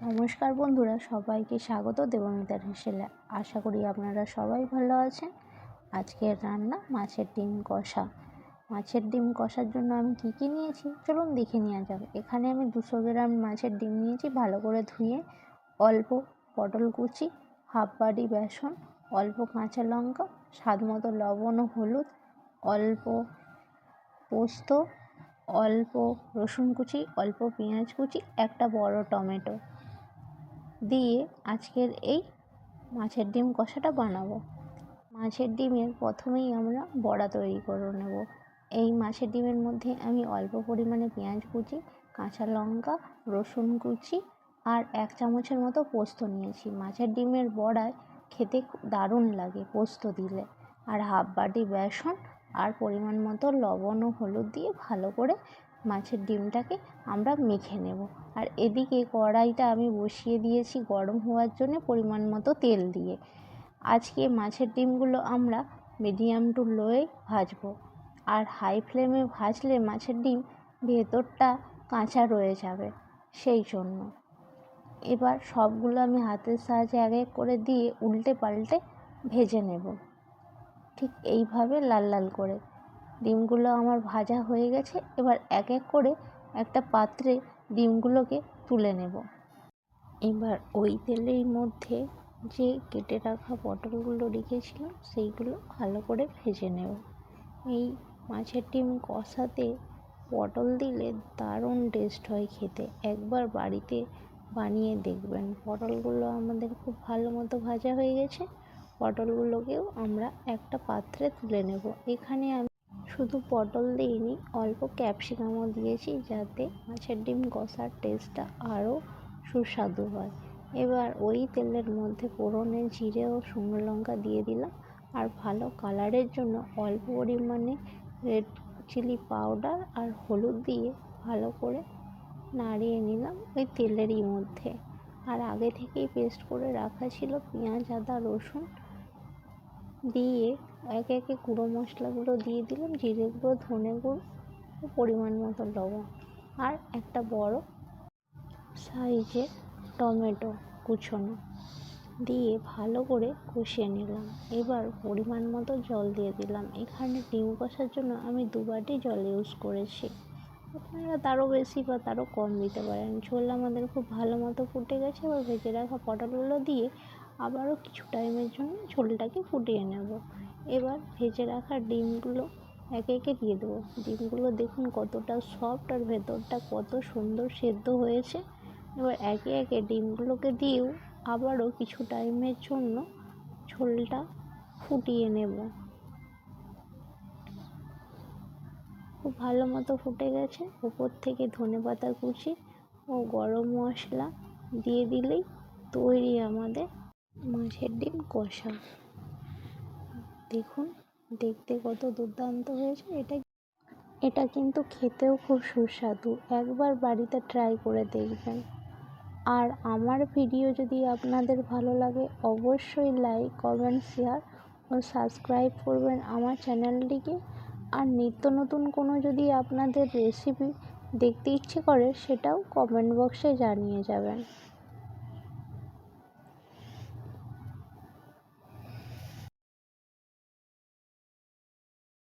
নমস্কার বন্ধুরা, সবাইকে স্বাগত দেবমিতার হেসেলে। আশা করি আপনারা সবাই ভালো আছেন। আজকের রান্না মাছের ডিম কষা। মাছের ডিম কষার জন্য আমি কী নিয়েছি চলুন দেখে নেওয়া যাক। এখানে আমি 200 গ্রাম মাছের ডিম নিয়েছি, ভালো করে ধুয়ে। অল্প পটল কুচি, হাফ বাটি বেসন, অল্প কাঁচা লঙ্কা, স্বাদ মতো লবণ ও হলুদ, অল্প পোস্ত, অল্প রসুন কুচি, অল্প পেঁয়াজ কুচি, একটা বড় টমেটো দিয়ে আজকের এই মাছের ডিম কষাটা বানাবো। মাছের ডিমের প্রথমেই আমরা বড়া তৈরি করে নেব। এই মাছের ডিমের মধ্যে আমি অল্প পরিমাণে পেঁয়াজ কুচি, কাঁচা লঙ্কা, রসুন কুচি আর 1 চামচের মতো পোস্ত নিয়েছি। মাছের ডিমের বড়ায় খেতে দারুণ লাগে পোস্ত দিলে। আর হাফ বাটি বেসন আর পরিমাণ মতো লবণ ও হলুদ দিয়ে ভালো করে মাছের ডিমটাকে আমরা মেখে নেব। আর এদিকে কড়াইটা আমি বসিয়ে দিয়েছি গরম হওয়ার জন্য পরিমাণ মতো তেল দিয়ে। আজকে মাছের ডিমগুলো আমরা মিডিয়াম টু লোয়ে ভাজবো। আর হাই ফ্লেমে ভাজলে মাছের ডিম ভেতরটা কাঁচা রয়ে যাবে, সেই জন্য। এবার সবগুলো আমি হাতের সাহায্যে এক এক করে দিয়ে উল্টে পাল্টে ভেজে নেব, ঠিক এইভাবে লাল লাল করে। ডিমগুলো আমার ভাজা হয়ে গেছে। এবার এক এক করে একটা পাত্রে ডিমগুলোকে তুলে নেব। এবার ওই তেলের মধ্যে যে কেটে রাখা পটলগুলো রেখেছিলাম সেইগুলো ভালো করে ভেজে নেব। এই মাছের ডিম কষাতে পটল দিলে দারুণ টেস্ট হয় খেতে। একবার বাড়িতে বানিয়ে দেখবেন। পটলগুলো আমাদের খুব ভালো মতো ভাজা হয়ে গেছে। পটলগুলোকেও আমরা একটা পাত্রে তুলে নেব। এখানে আমি শুধু পটল দিইনি, অল্প ক্যাপসিকামও দিয়েছি, যাতে মাছের ডিম কষার টেস্টটা আরও সুস্বাদু হয়। এবার ওই তেলের মধ্যে ফোড়নে জিরে ও শুকনো লঙ্কা দিয়ে দিলাম। আর ভালো কালারের জন্য অল্প পরিমাণে রেড চিলি পাউডার আর হলুদ দিয়ে ভালো করে নাড়িয়ে নিলাম ওই তেলেরই মধ্যে। আর আগে থেকেই পেস্ট করে রাখা ছিল পেঁয়াজ, আদা, রসুন দিয়ে একে একে গুঁড়ো মশলাগুলো দিয়ে দিলাম, জিরে গুঁড়ো, ধনে গুঁড়ো ও পরিমাণ মতো লবণ। আর একটা বড় সাইজের টমেটো কুচোনো দিয়ে ভালো করে কষিয়ে নিলাম। এবার পরিমাণ মতো জল দিয়ে দিলাম। এখানে ডিম কষার জন্য আমি 2 বাটি জল ইউজ করেছি। আপনারা তারও বেশি বা তারও কম দিতে পারেন। ঝোল আমাদের খুব ভালো মতো ফুটে গেছে। এবার ভেজে রাখা পটলগুলো দিয়ে আবারও কিছু টাইমের জন্য ঝোলটাকে ফুটিয়ে নেব। এবার ভেজে রাখা ডিমগুলো একে একে দিয়ে দেবো। ডিমগুলো দেখুন কতটা সফট আর ভেতরটা কত সুন্দর সেদ্ধ হয়েছে। এবার একে একে ডিমগুলোকে দিয়েও আবারও কিছু টাইমের জন্য ঝোলটা ফুটিয়ে নেব। খুব ভালো মতো ফুটে গেছে। উপর থেকে ধনেপাতা কুচি ও গরম মশলা দিয়ে দিলেই তৈরি আমাদের মাছের ডিম কষা। দেখুন দেখতে কত দুর্দান্ত হয়েছে। এটা কিন্তু খেতেও খুব সুস্বাদু। একবার বাড়িতে ট্রাই করে দেখবেন। আর আমার ভিডিও যদি আপনাদের ভালো লাগে অবশ্যই লাইক, কমেন্ট, শেয়ার ও সাবস্ক্রাইব করবেন আমার চ্যানেলটিকে। আর নিত্য নতুন কোনো যদি আপনাদের রেসিপি দেখতে ইচ্ছে করে সেটাও কমেন্ট বক্সে জানিয়ে যাবেন।